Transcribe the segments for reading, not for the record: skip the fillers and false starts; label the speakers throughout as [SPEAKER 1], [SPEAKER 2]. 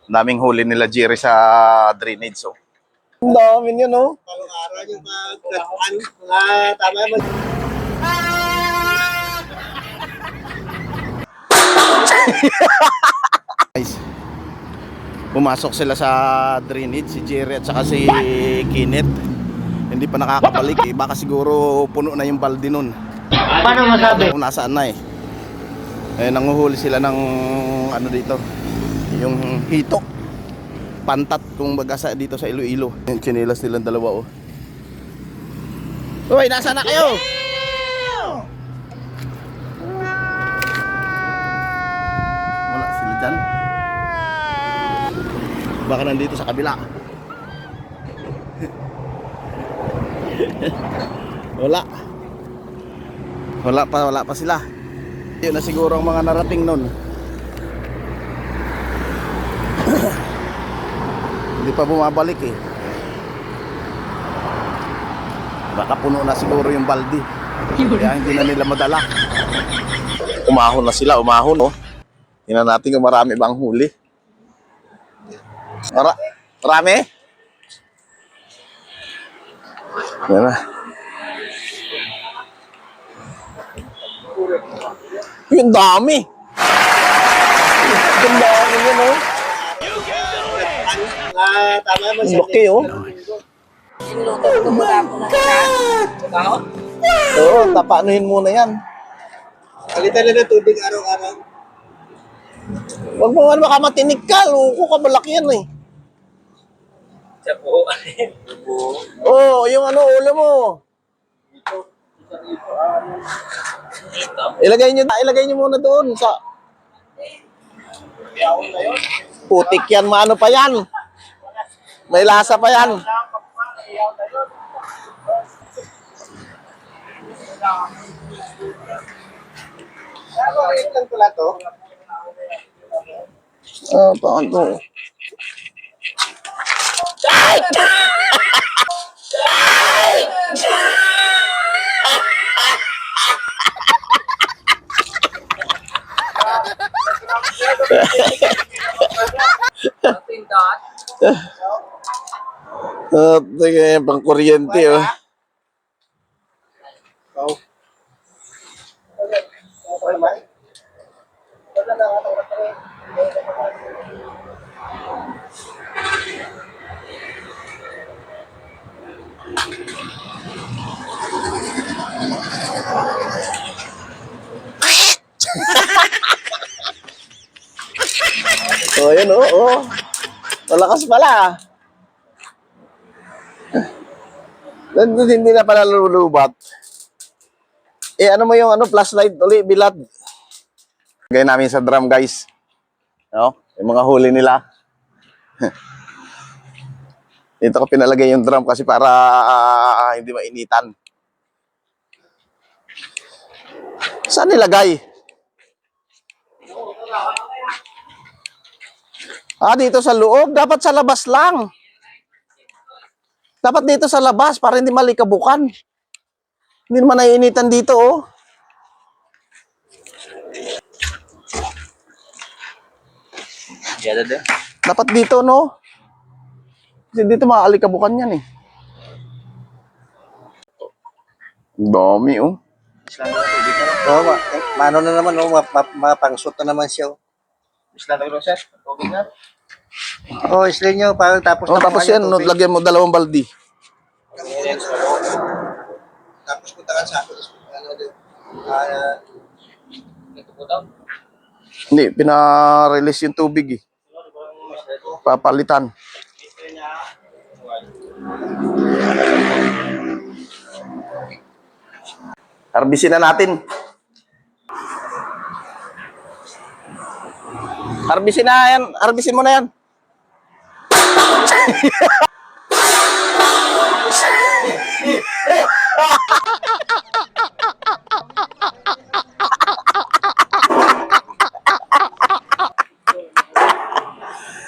[SPEAKER 1] Ang daming huli nila Jerry sa drainage, oh. Ang dami yun, oh.
[SPEAKER 2] Araw-araw yung pagkakaan, mga tama mo.
[SPEAKER 1] Guys, pumasok sila sa drainage, si Jerry at saka si Kenneth. Hindi pa nakakabalik eh. Baka siguro puno na yung balde nun.
[SPEAKER 2] Paano masabi?
[SPEAKER 1] Kung nasaan na eh. Eh, nanguhuli sila ng ano dito, yung hito, pantat kung bagasa dito sa Iloilo. Yung chinelas nilang dalawa, oh. Uy, nasa na kayo? Wala sila dyan. Baka nandito sa kabila. Wala pa sila. Yun na siguro ang mga narating nun. Hindi pa bumabalik eh. Baka puno na siguro yung balde. Kaya hindi na nila madala. Umahon na sila, oh. Tingnan natin kung marami bang huli. Marami? Yan na. Yung dami. Yung dami yun, oh.
[SPEAKER 2] Mga tama mo.
[SPEAKER 1] Ang laki, oh. Oo, tapanuhin muna yan.
[SPEAKER 2] Palitan na ng tubig araw-araw.
[SPEAKER 1] Huwag mo nga makamatinig ka. Luko ka, malaki yan eh.
[SPEAKER 2] Sa buo.
[SPEAKER 1] Oo, yung ano, ulo mo. Ilagay nyo muna doon sa... Putik yan, maano pa yan. May lasa pa yan.
[SPEAKER 2] Maliit lang pala to.
[SPEAKER 1] Paano to? Pang kuryente, oh.
[SPEAKER 2] Okay ba?
[SPEAKER 1] Oh, yun, oh. Malakas pala. Hindi na pala lulubat. Eh, ano mo yung flashlight uli, bilad. Lagay namin sa drum, guys. No? Yung mga huli nila. Dito ko pinalagay yung drum kasi para hindi mainitan. Saan nilagay? Dito sa loob. Dapat sa labas lang. Dapat dito sa labas para hindi malikabukan. Hindi naman naiinitan dito, oh. Dapat dito, no? Kasi dito maalikabukan yan, eh. Dami, oh.
[SPEAKER 2] Oo, mano na naman, mapangsot na naman siya. Isla na sir, tubig na. Oo, isla nyo, parang tapos
[SPEAKER 1] Oh, tapos yan, no, lagyan mo 2 baldi.
[SPEAKER 2] Tapos punta ka sa ano din. Ito po daw?
[SPEAKER 1] Hindi, pina-release yung tubig, eh. Papalitan. Harbisin na natin. Harbisin na yan. Harbisin mo na yan.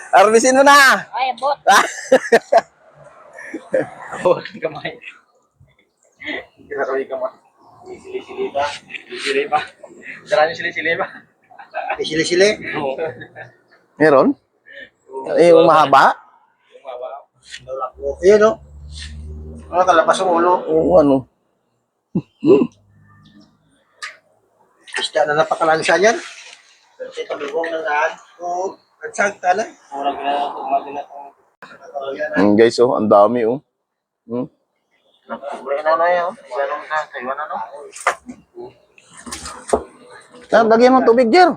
[SPEAKER 1] Harbisin mo na.
[SPEAKER 3] Ay, abot.
[SPEAKER 2] Huwag kang kamay. Grabe kamay. Sili-sili pa. Sili pa. Sarang sili-sili pa. Sili-sili? Oo.
[SPEAKER 1] Meron? Eh, yung mahaba?
[SPEAKER 2] Ayan o. Ano, kalabas ang ulo.
[SPEAKER 1] Oo, ano.
[SPEAKER 2] Isda na napakalansa yan. Ito, bigong ng daan. Oo, lansag, tala.
[SPEAKER 1] Guys, oh, ang dami, oh. Hmm?
[SPEAKER 2] Ano yan? Ganun ka, Taiwan ano?
[SPEAKER 1] Lagyan mo tubig, Jer.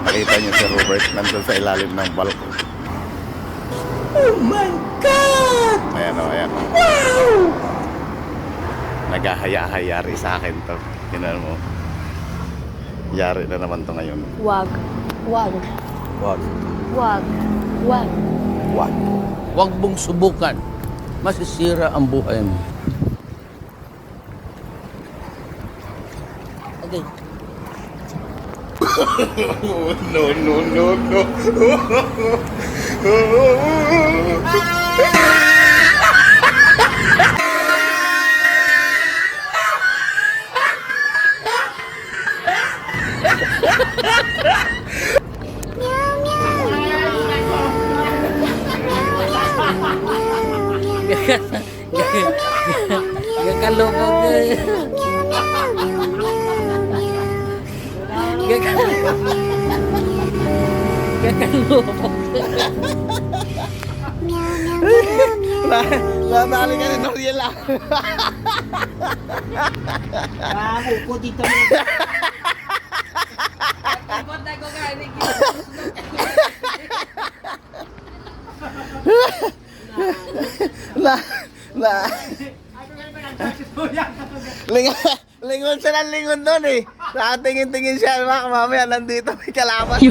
[SPEAKER 1] Nakita niyo si Robert nandun sa ilalim ng balkon. Oh my God! Ayan o, ayan o. Wow! Naghahaya-hayari sa akin to. Kinan mo. Yari na naman to ngayon.
[SPEAKER 3] Wag. Wag.
[SPEAKER 1] Wag.
[SPEAKER 3] Wag. Wag.
[SPEAKER 1] Wag.
[SPEAKER 4] Huwag mong subukan. Masisira ang buhay mo. Okay.
[SPEAKER 1] No, no, no, no.
[SPEAKER 4] Gakaloko ka. Gakaloko.
[SPEAKER 1] Nadali ka ni Noriela.
[SPEAKER 2] Upo dito.
[SPEAKER 1] Na. Lingon siya ng lingon doon eh. Nakatingin-tingin siya. Mamaya nandito may kalaban.